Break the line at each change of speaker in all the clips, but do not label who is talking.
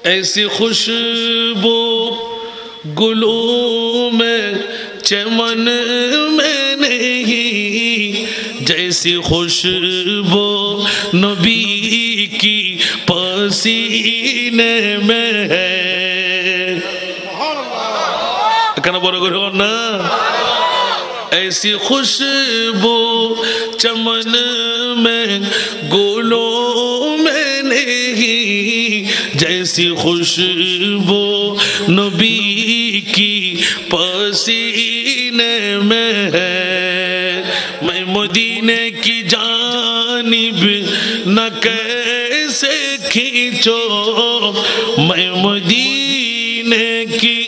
ایسی خوشبو گلوں میں چمن میں نہیں، جیسی خوشبو نبی کی پسینے میں ہے۔ کہنا بولو گو نا، ایسی خوشبو چمن میں گلوں میں نہیں، جیسی خوشبو نبی کی پسینے میں ہے۔ میں مدینے کی جانب نہ کیسے کھینچو، میں مدینے کی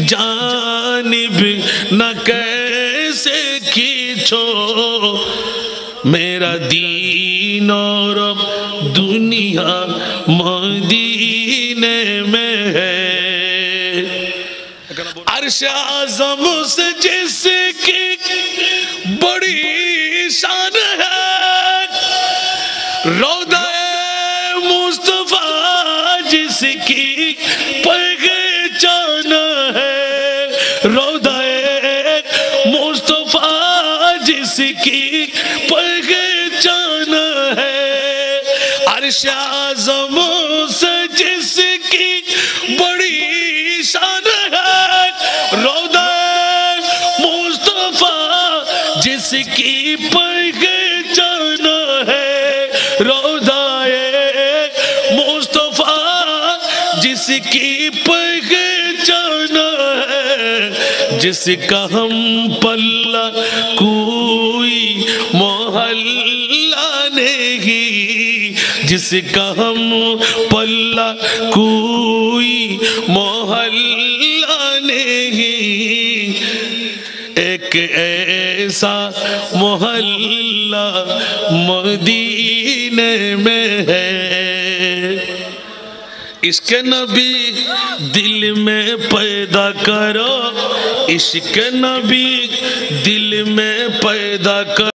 جانب نہ کیسے کھینچو، میرا دین اور دنیا مدینے میں ہے۔ عرش اعظم سے جس کی بڑی شان ہے، روضہ مصطفیٰ جس کی پہچان ہے، روضہ مصطفیٰ جس کی پہچان ہے، عرش اعظم سے جس کی بڑی شان ہے، روضہ مصطفیٰ جس کی پہچان ہے، روضہ مصطفیٰ جس کی پہچان ہے، جس کا ہم پلہ کوئی محلہ نہیں، جس کا ہم پلہ کوئی محلہ نہیں، ایک ایسا محلہ مدینے میں ہے۔ عشق نبی دل میں پیدا کرو، عشق نبی دل میں پیدا کرو۔